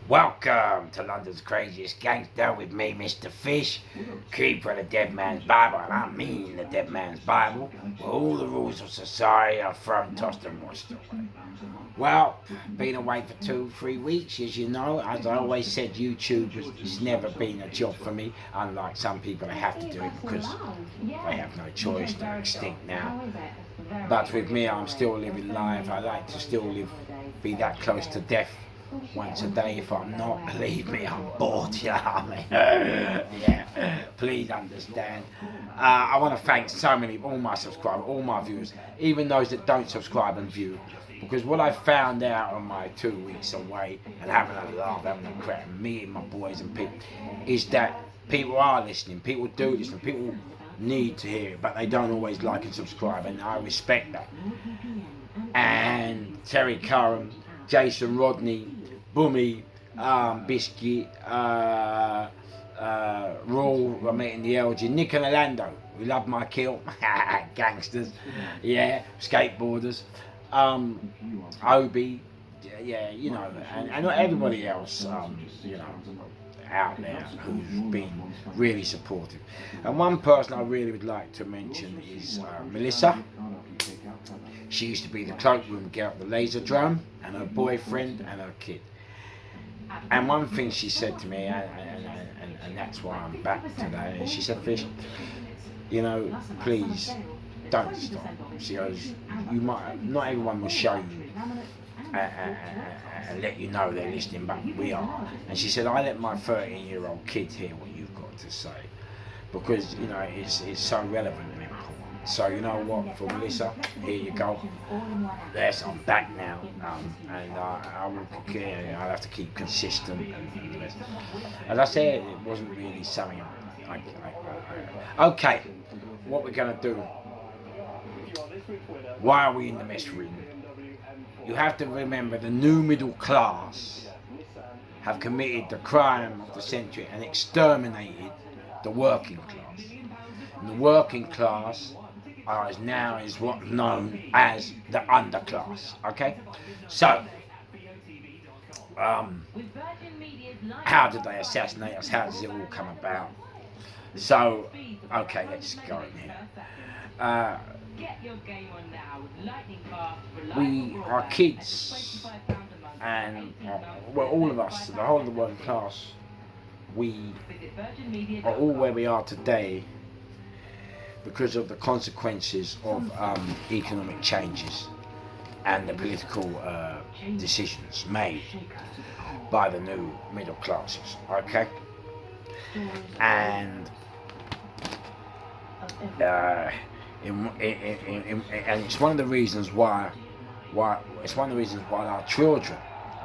Welcome to London's craziest gangster with me, Mr. Fish, keeper of the dead man's Bible, and I mean the dead man's Bible, where all the rules of society are thrown, tossed and washed away. Well, been away for 2-3 weeks, as you know. As I always said, YouTube has never been a job for me, unlike some people that have to do it because they have no choice, they're extinct now. But with me, I'm still living life. I like to still be that close to death once a day. If I'm not, believe me, I'm bored, you know what I mean? Yeah, please understand. I want to thank all my subscribers, all my viewers, even those that don't subscribe and view, because what I found out on my 2 weeks away and having a laugh, having a crack, and meeting my boys and people, is that people are listening, people do listen, people need to hear it, but they don't always like and subscribe, and I respect that. And Terry Curran, Jason Rodney, Boomy, Biscuit, Raw, I met in the LG, Nick and Orlando, who love my kill, gangsters, yeah, skateboarders, Obi, yeah, you know, and not everybody else, you know, out there who's been really supportive. And one person I really would like to mention is Melissa. She used to be the cloakroom girl at the laser drum, and her boyfriend and her kid. And one thing she said to me, and that's why I'm back today, and she said, Fish, you know, please don't stop. She goes, you might, not everyone will show you and let you know they're listening, but we are. And she said, I let my 13-year-old kid hear what you've got to say, because, you know, it's so relevant and important. So you know what, for Melissa, here you go. Yes, I'm back now, and I will, I'll have to keep consistent. And the rest. As I said, it wasn't really something. Okay, what we're gonna do? Why are we in the mess room? You have to remember the new middle class have committed the crime of the century and exterminated the working class. And the working class is what's known as the underclass. Okay, so how did they assassinate us? How does it all come about? So, okay, let's go in here. We are kids, and well, all of us, the whole of the working class, we are all where we are today because of the consequences of economic changes and the political decisions made by the new middle classes. Okay, and and it's one of the reasons why our children,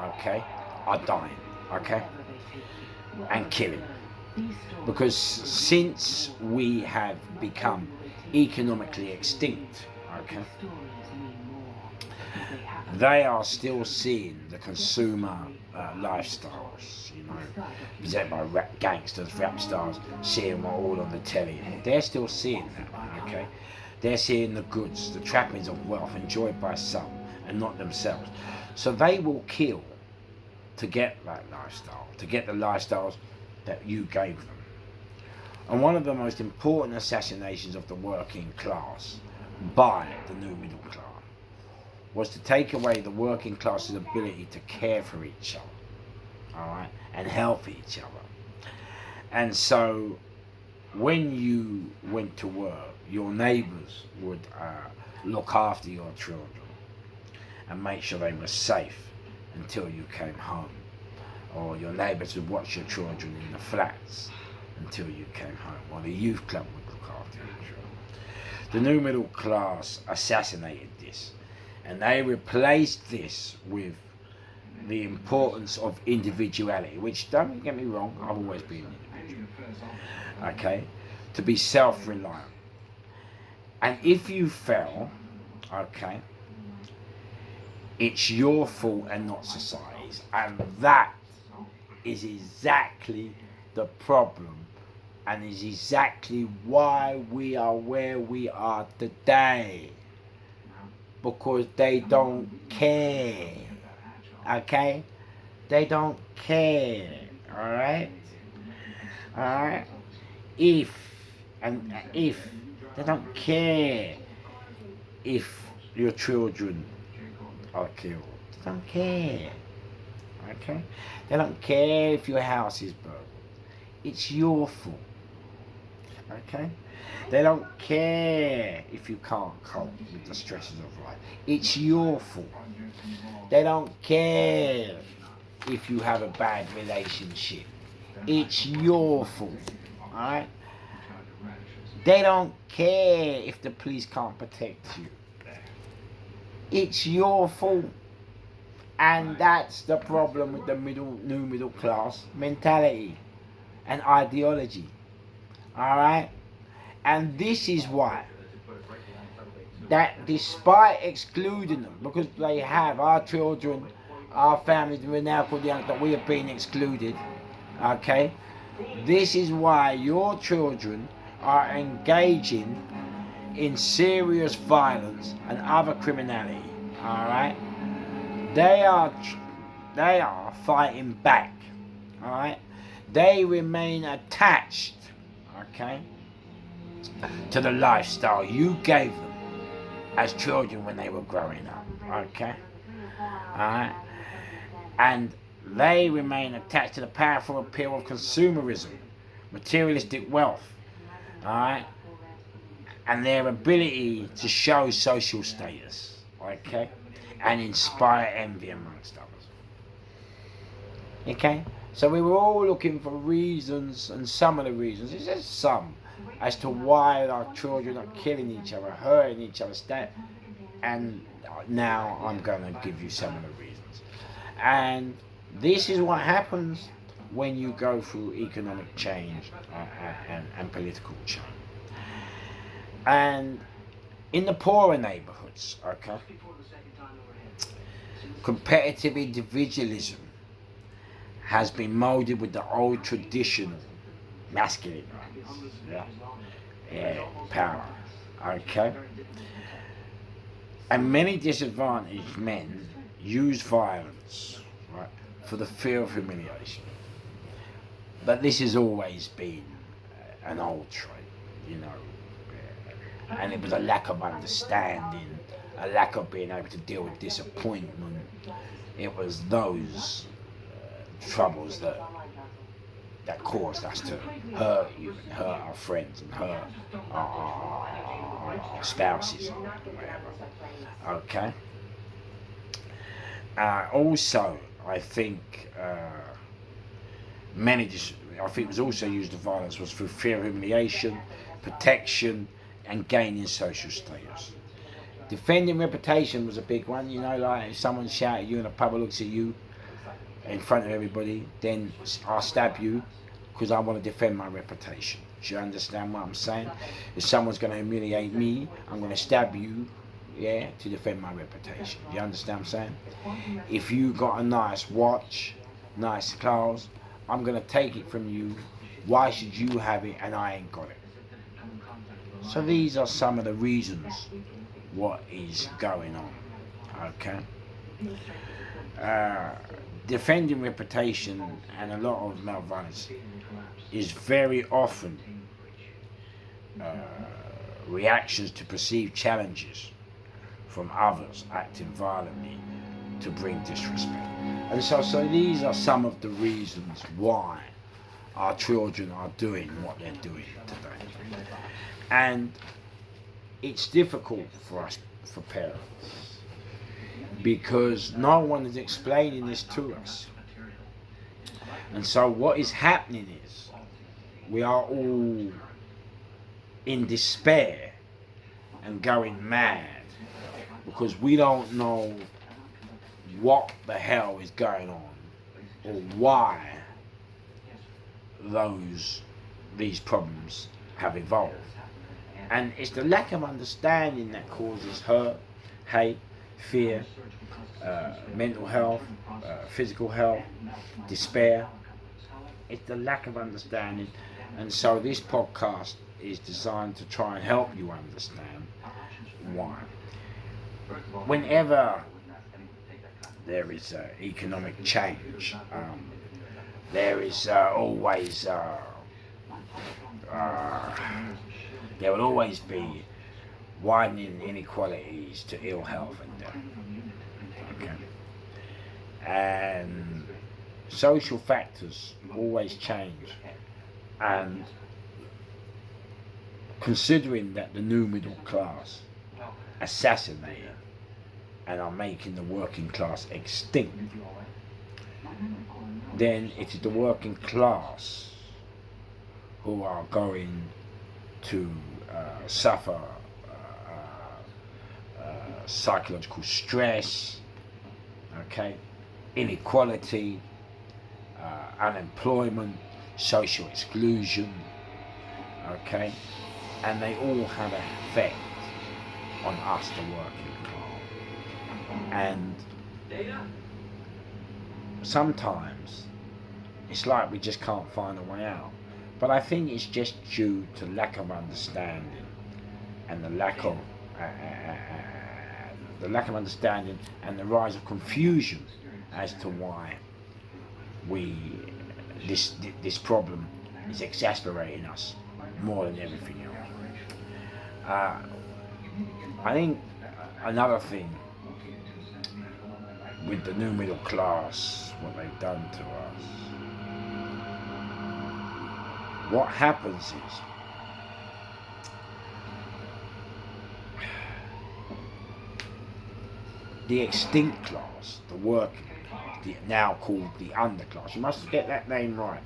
okay, are dying, okay, and killing. Because since we have become economically extinct, okay, they are still seeing the consumer lifestyles, you know, presented by gangsters, rap stars, seeing all on the telly. They're still seeing that, okay? They're seeing the goods, the trappings of wealth enjoyed by some and not themselves. So they will kill to get that lifestyle, to get the lifestyles that you gave them. And one of the most important assassinations of the working class by the new middle class was to take away the working class's ability to care for each other, all right, and help each other. And so when you went to work, your neighbours would look after your children and make sure they were safe until you came home, or your neighbours would watch your children in the flats until you came home, or the youth club would look after your children. The new middle class assassinated this, and they replaced this with the importance of individuality, which, don't get me wrong, I've always been an individual, okay, to be self-reliant. And if you fell, okay, it's your fault and not society's, and that is exactly the problem, and is exactly why we are where we are today, because they don't care, okay? They don't care. Alright? Alright? If they don't care if your children are killed. They don't care. Okay? They don't care if your house is burned. It's your fault. Okay? They don't care if you can't cope with the stresses of life. It's your fault. They don't care if you have a bad relationship. It's your fault. Alright? They don't care if the police can't protect you. It's your fault. And that's the problem with the new middle class mentality and ideology. Alright? And this is why, that despite excluding them, because they have our children, our families, we're now called the young, that we have been excluded, okay? This is why your children are engaging in serious violence and other criminality, alright? They are fighting back, alright? They remain attached, okay, to the lifestyle you gave them as children when they were growing up, okay? Alright? And they remain attached to the powerful appeal of consumerism, materialistic wealth, alright? And their ability to show social status, okay? And inspire envy amongst others. Okay? So we were all looking for reasons, and some of the reasons, it's just some, as to why our children are killing each other, hurting each other, and now I'm going to give you some of the reasons. And this is what happens when you go through economic change and political change. And in the poorer neighborhoods, okay, competitive individualism has been molded with the old traditional masculine power, okay? And many disadvantaged men use violence, right, for the fear of humiliation. But this has always been an old trait, you know, and it was a lack of understanding, a lack of being able to deal with disappointment. It was those troubles that caused us to hurt you, and hurt our friends, and hurt our spouses, whatever. Okay. Also, I think it was also used, the violence was through fear of humiliation, protection, and gaining social status. Defending reputation was a big one, you know, like if someone shouts at you in a pub or looks at you in front of everybody, then I'll stab you because I want to defend my reputation. Do you understand what I'm saying? If someone's going to humiliate me, I'm going to stab you, yeah, to defend my reputation. You understand what I'm saying? If you got a nice watch, nice clothes, I'm going to take it from you. Why should you have it and I ain't got it? So these are some of the reasons what is going on, okay? Defending reputation and a lot of male violence is very often reactions to perceived challenges from others acting violently to bring disrespect. And so these are some of the reasons why our children are doing what they're doing today. And it's difficult for us, for parents, because no one is explaining this to us. And so what is happening is we are all in despair and going mad because we don't know what the hell is going on or why these problems have evolved. And it's the lack of understanding that causes hurt, hate, fear, mental health, physical health, despair. It's the lack of understanding. And so this podcast is designed to try and help you understand why. Whenever there is economic change. There is always there will always be widening inequalities to ill health and death. Okay. And social factors always change. And considering that the new middle class assassinated and are making the working class extinct, then it is the working class who are going to suffer psychological stress, okay, inequality, unemployment, social exclusion, okay, and they all have an effect on us, the working class. And sometimes it's like we just can't find a way out. But I think it's just due to lack of understanding and the lack of understanding and the rise of confusion as to why this problem is exasperating us more than everything else. I think another thing with the new middle class, what they've done to us, what happens is the extinct class, the working class, now called the underclass. You must get that name right.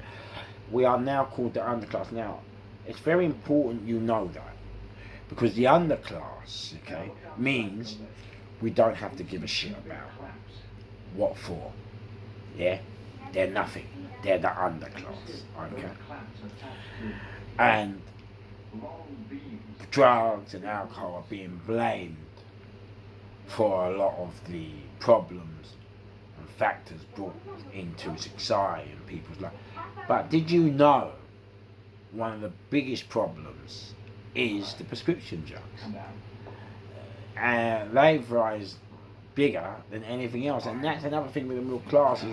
We are now called the underclass. Now, it's very important you know that, because the underclass, okay, means we don't have to give a shit about what for. Yeah, they're nothing. They're the underclass. Okay, and drugs and alcohol are being blamed for a lot of the problems and factors brought into society and people's life. But did you know one of the biggest problems is the prescription drugs? And they've rise bigger than anything else, and that's another thing with the middle class.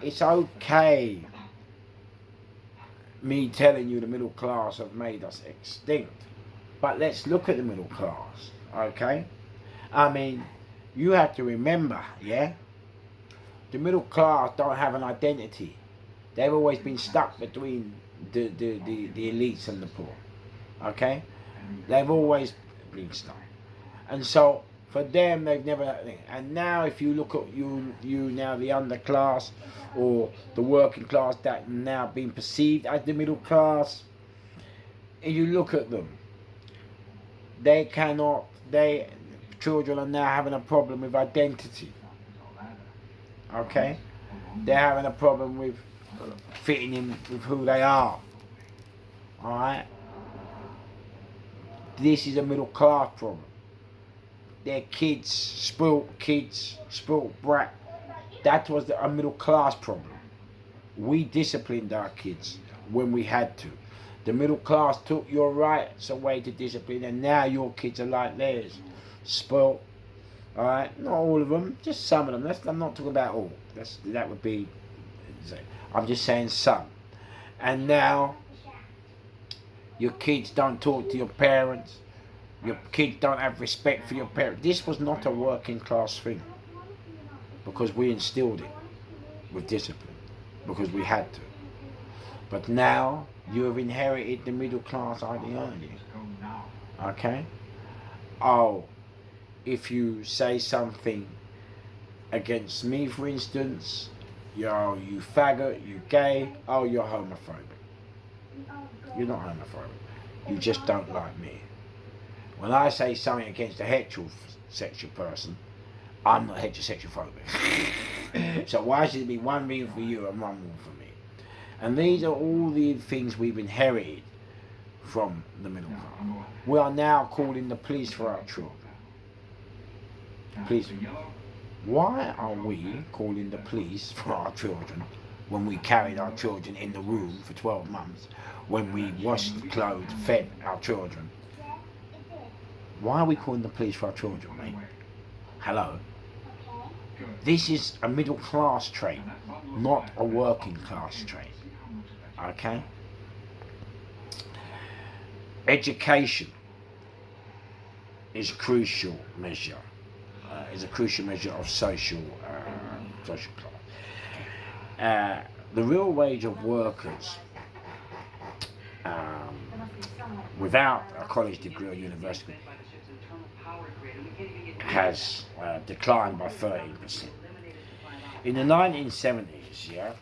It's okay me telling you the middle class have made us extinct, but let's look at the middle class, okay? I mean, you have to remember, yeah, the middle class don't have an identity. They've always been stuck between the elites and the poor, okay? They've always been stuck, and so for them they've never. And now, if you look at you now, the underclass or the working class that now being perceived as the middle class, and you look at them, they cannot. Children are now having a problem with identity. Okay, they're having a problem with fitting in with who they are. All right, this is a middle class problem. Their kids, spoilt brat. That was a middle class problem. We disciplined our kids when we had to. The middle class took your rights away to discipline, and now your kids are like theirs. Spoilt, all right, not all of them, just some of them. I'm not talking about all. That would be. I'm just saying some. And now your kids don't talk to your parents. Your kids don't have respect for your parents. This was not a working class thing, because we instilled it with discipline, because we had to. But now you have inherited the middle class ideology. Okay? Oh, if you say something against me, for instance, you faggot, you gay, oh, you're homophobic. You're not homophobic. You just don't like me. When I say something against a heterosexual person, I'm not heterosexual-phobic. So why should it be one rule for you and one rule for me? And these are all the things we've inherited from the middle class. We are now calling the police for our children. Please, why are we calling the police for our children when we carried our children in the womb for 12 months, when we washed, clothed, fed our children? Why are we calling the police for our children, mate? Hello? This is a middle class trait, not a working class trait. Okay? Education is a crucial measure. Is a crucial measure of social class. The real wage of workers without a college degree or university has declined by 13%. In the 1970s,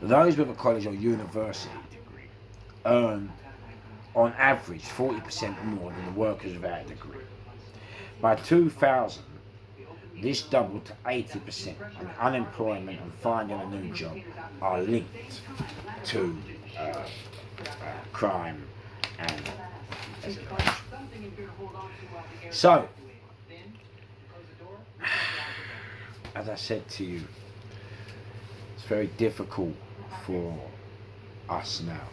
those with a college or university degree earn, on average, 40% more than the workers without a degree. By 2000, this doubled to 80%, and unemployment and finding a new job are linked to crime and education. So, as I said to you, it's very difficult for us now.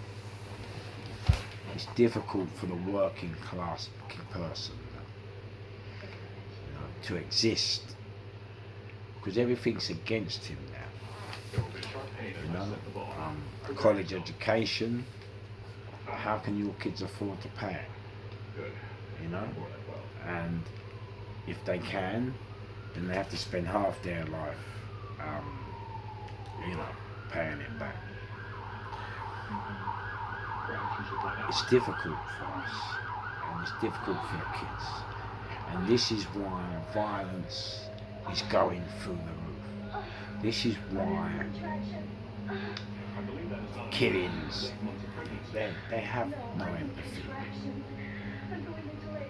It's difficult for the working class person now, to exist, because everything's against him now. A college education, how can your kids afford to pay it? And if they can, then they have to spend half their life, paying it back. It's difficult for us, and it's difficult for the kids. And this is why violence is going through the roof. This is why killings, they have no empathy.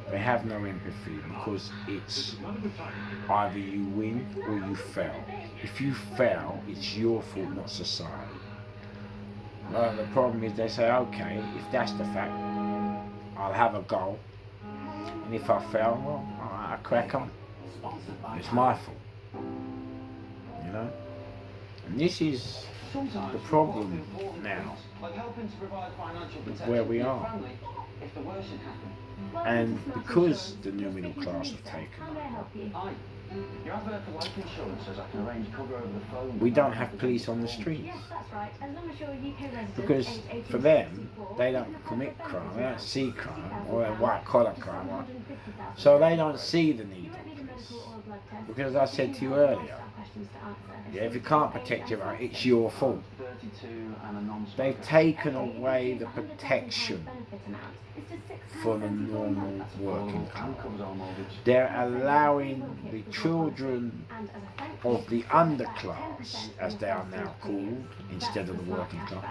They have no empathy because it's either you win or you fail. If you fail, it's your fault, not society. The problem is they say, okay, if that's the fact, I'll have a goal. And if I fail, well, I crack on. It's my fault. And this is the problem now with where we are. And because the new middle class have taken over, we don't have police on the streets. Because for them, they don't commit crime, they don't see crime, or white collar crime, so they don't see the need of police. Because as I said to you earlier, if you can't protect your right, it's your fault. They've taken away the protection for the normal working class. They're allowing the children of the underclass, as they are now called, instead of the working class,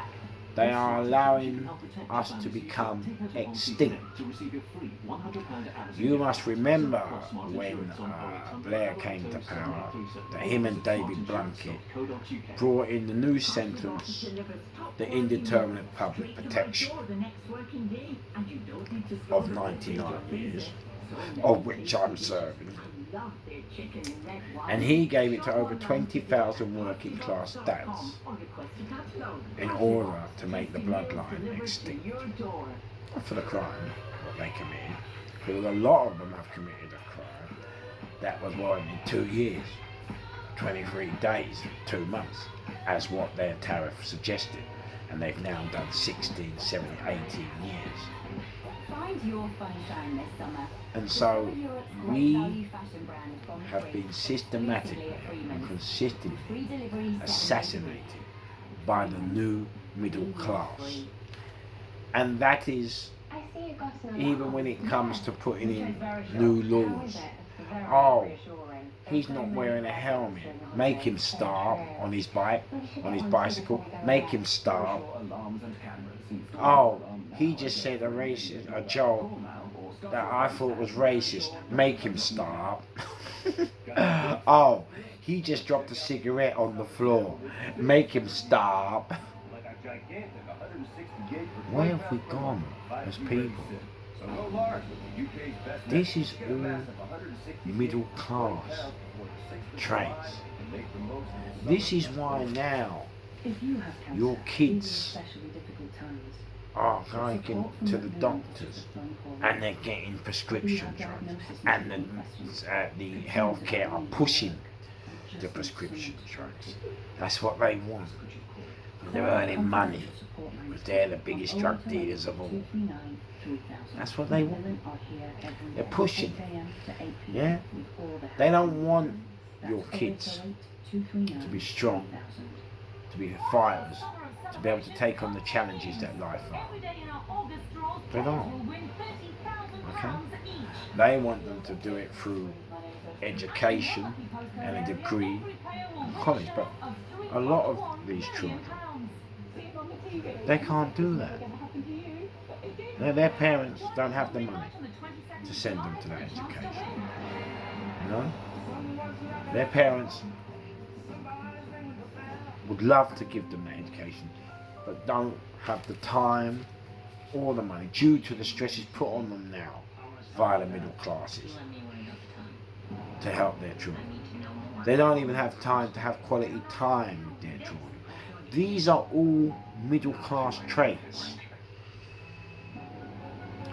they are allowing us to become extinct. You must remember when Blair came to power, that him and David Blunkett brought in the new sentence, the indeterminate public protection of 99 years, of which I'm serving. And he gave it to over 20,000 working class dads in order to make the bloodline extinct. Not for the crime, what they committed, because a lot of them have committed a crime that was warranted in 2 years, 23 days, 2 months, as what their tariff suggested. And they've now done 16, 17, 18 years. And so we have been systematically and consistently assassinated by the new middle class. And that is even when it comes to putting in new laws. Oh, he's not wearing a helmet. Make him stop on his bike, on his bicycle. Make him stop. Oh, he just said a joke that I thought was racist. Make him stop. Oh, he just dropped a cigarette on the floor. Make him stop. Where have we gone as people? This is all middle class traits. This is why now your kids are going to the doctors and they're getting prescription drugs, and the healthcare are pushing the prescription drugs. That's what they want. And they're earning money because they're the biggest drug dealers of all. That's what they want. They're pushing. Yeah? They don't want your kids to be strong, to be fighters, to be able to take on the challenges that life are. They don't. Okay? They want them to do it through education and a degree in college. But a lot of these children, they can't do that. Their parents don't have the money to send them to that education. You know? Their parents would love to give them that education, but don't have the time or the money due to the stresses put on them now via the middle classes to help their children. They don't even have time to have quality time with their children. These are all middle class traits.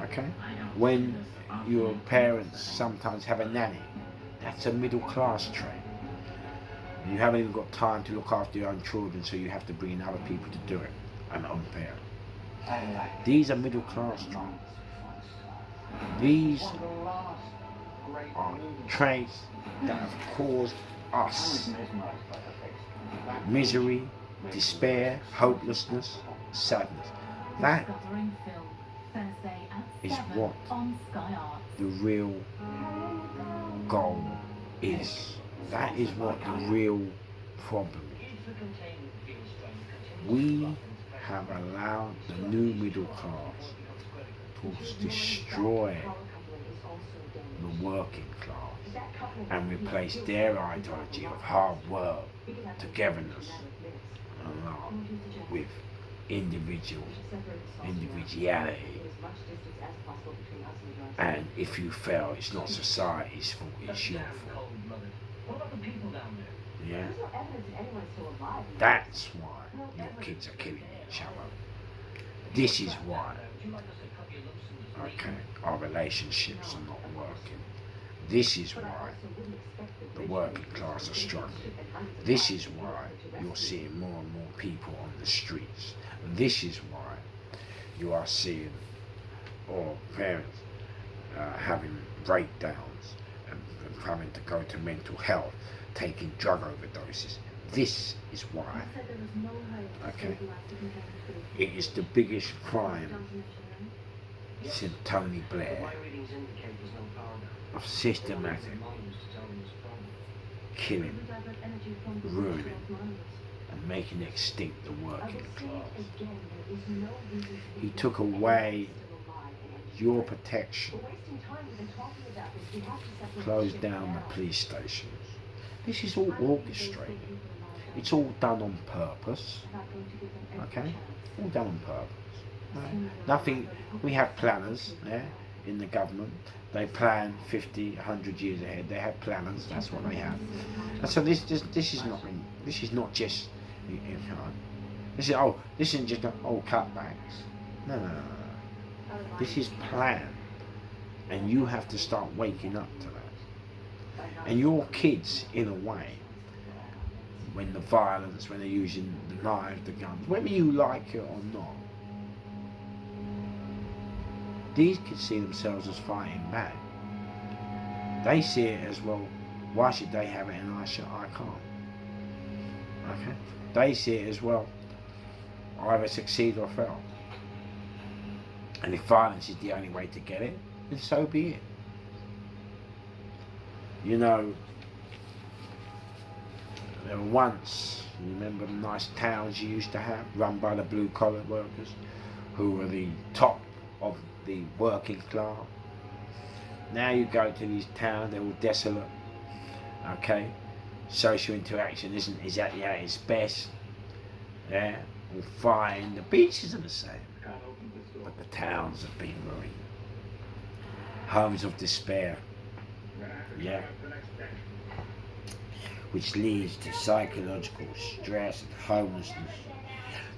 Okay? When your parents sometimes have a nanny, that's a middle class trait. You haven't even got time to look after your own children, so you have to bring in other people to do it, and unfair. These are middle class traits. These are traits that have caused us misery, despair, hopelessness, sadness. That is what the real goal is. That is what the real problem is. We have allowed the new middle class to destroy the working class and replace their ideology of hard work, togetherness, and love with individuality. And if you fail, it's not society's fault, it's your fault. Yeah? That's why your kids are killing each other. This is why, okay, our relationships are not working. This is why the working class are struggling. This is why you're seeing more and more people on the streets. This is why you are seeing all parents having breakdowns and having to go to mental health, taking drug overdoses. This is why. Okay. It is the biggest crime since Tony Blair of systematic killing, ruining, and making extinct the working class. He took away your protection, closed down the police stations. This is all orchestrated. It's all done on purpose. Okay? All done on purpose. Right? Nothing, we have planners in the government. They plan 50, 100 years ahead. They have planners. That's what they have. And so this is not just, this isn't just cutbacks. No. This is planned. And you have to start waking up to that. And your kids, in a way, when the violence, when they're using the knives, the guns, whether you like it or not, these kids see themselves as fighting back. They see it as, well, why should they have it and I can't? Okay? They see it as, well, either succeed or fail. And if violence is the only way to get it, then so be it. You know, there were once, you remember the nice towns you used to have, run by the blue collar workers, who were the top of the working class. Now you go to these towns, they're all desolate. Okay, social interaction isn't exactly at its best. Yeah, all fine. The beaches are the same, but the towns have been ruined. Homes of despair. Yeah. Which leads to psychological stress and homelessness.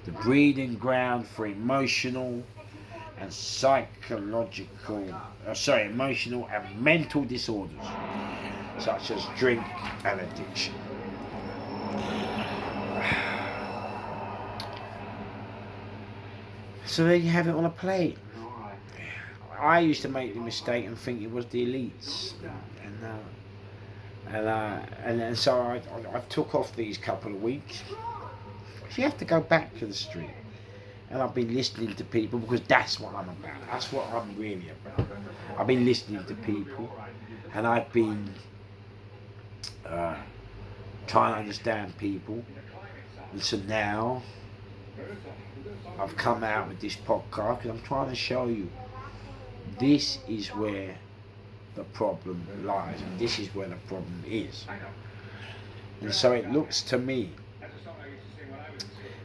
The breeding ground for emotional and emotional and mental disorders, such as drink and addiction. So there you have it on a plate. I used to make the mistake and think it was the elites, and so I took off these couple of weeks. You have to go back to the street, and I've been listening to people because that's what I'm about. That's what I'm really about. I've been listening to people, and I've been trying to understand people. And so now I've come out with this podcast because I'm trying to show you this is where the problem lies, and this is where the problem is. And so it looks to me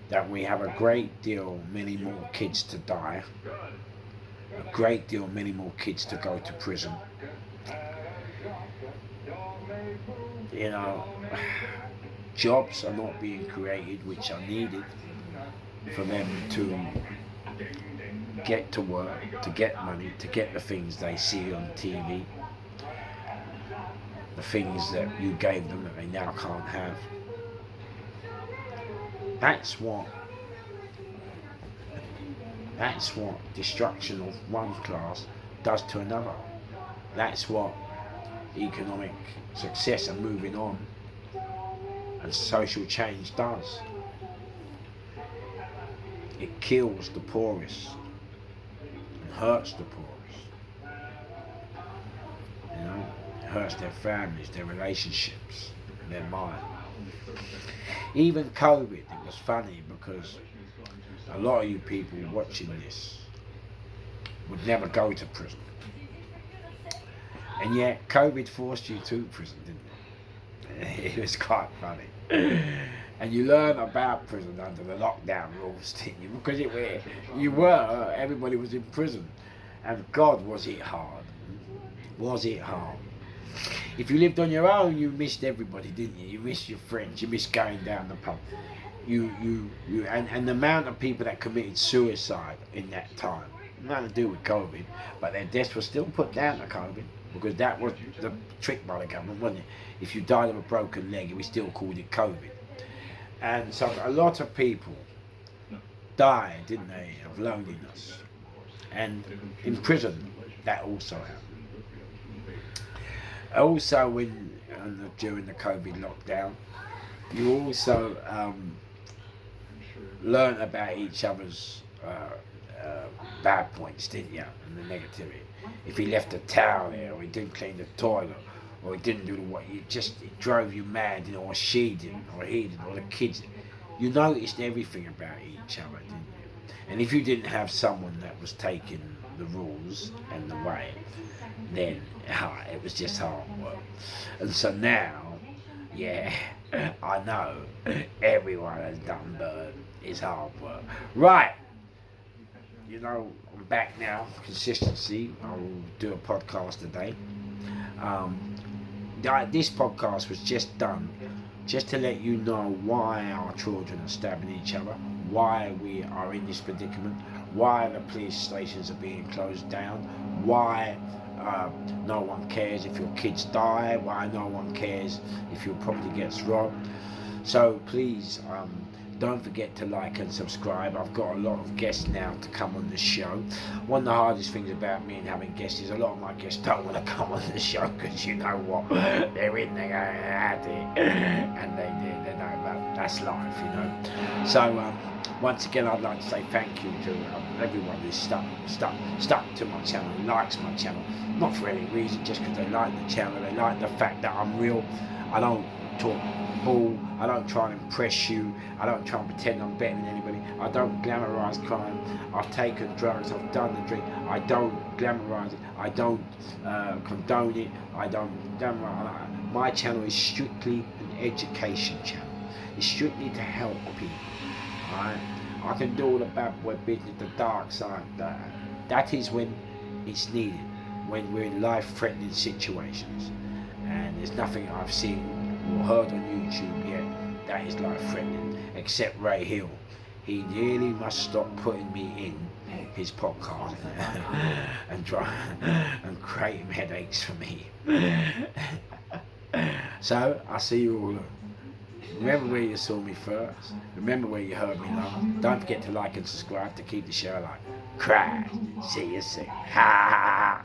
that we have a great deal many more kids to die, a great deal many more kids to go to prison. You know, jobs are not being created which are needed for them to get to work, to get money, to get the things they see on TV, the things that you gave them that they now can't have. That's what destruction of one class does to another. That's what economic success and moving on and social change does. It kills the poorest and hurts the poorest. You know, it hurts their families, their relationships, their mind. Even COVID, it was funny because a lot of you people watching this would never go to prison. And yet COVID forced you to prison, didn't it? It was quite funny. And you learn about prison under the lockdown rules, didn't you? Because everybody was in prison. And God, was it hard? Was it hard? If you lived on your own, you missed everybody, didn't you? You missed your friends, you missed going down the pub. And the amount of people that committed suicide in that time, nothing to do with COVID, but their deaths were still put down to COVID, because that was the trick by the government, wasn't it? If you died of a broken leg, we still called it COVID. And so a lot of people died, didn't they, of loneliness. And in prison, that also happened. Also, during the COVID lockdown, you also learn about each other's bad points, didn't you? And the negativity. If he left a towel there, or he didn't clean the toilet, or he didn't do what it drove you mad, you know, or she didn't, or he didn't, or the kids. You noticed everything about each other, didn't you? And if you didn't have someone that was taking the rules and the way, then it was just hard work. And so now, yeah, I know everyone has done, but it's hard work. Right. You know, I'm back now. Consistency. I will do a podcast today. This podcast was just done just to let you know why our children are stabbing each other, why we are in this predicament, why the police stations are being closed down, why no one cares if your kids die, why no one cares if your property gets robbed. So please, don't forget to like and subscribe. I've got a lot of guests now to come on the show. One of the hardest things about me and having guests is a lot of my guests don't want to come on the show, because you know what, they're in there going, and they know about that's life, you know. So once again, I'd like to say thank you to everyone who's stuck to my channel, who likes my channel, not for any reason, just because they like the channel, they like the fact that I'm real. I don't talk bull, I don't try and impress you, I don't try and pretend I'm better than anybody, I don't glamorise crime, I've taken drugs, I've done the drink, I don't glamorise it, I don't condone it, I don't glamorise. My channel is strictly an education channel. It's strictly to help people. Alright? I can do all the bad boy business, the dark side. That is when it's needed, when we're in life-threatening situations. And there's nothing I've seen or heard on YouTube yet that is life-threatening, except Ray Hill. He really must stop putting me in his podcast and try and creating headaches for me. So I'll see you all Remember where you saw me first. Remember where you heard me last. Don't forget to like and subscribe to keep the show alive. Cry. See you soon. Ha ha ha.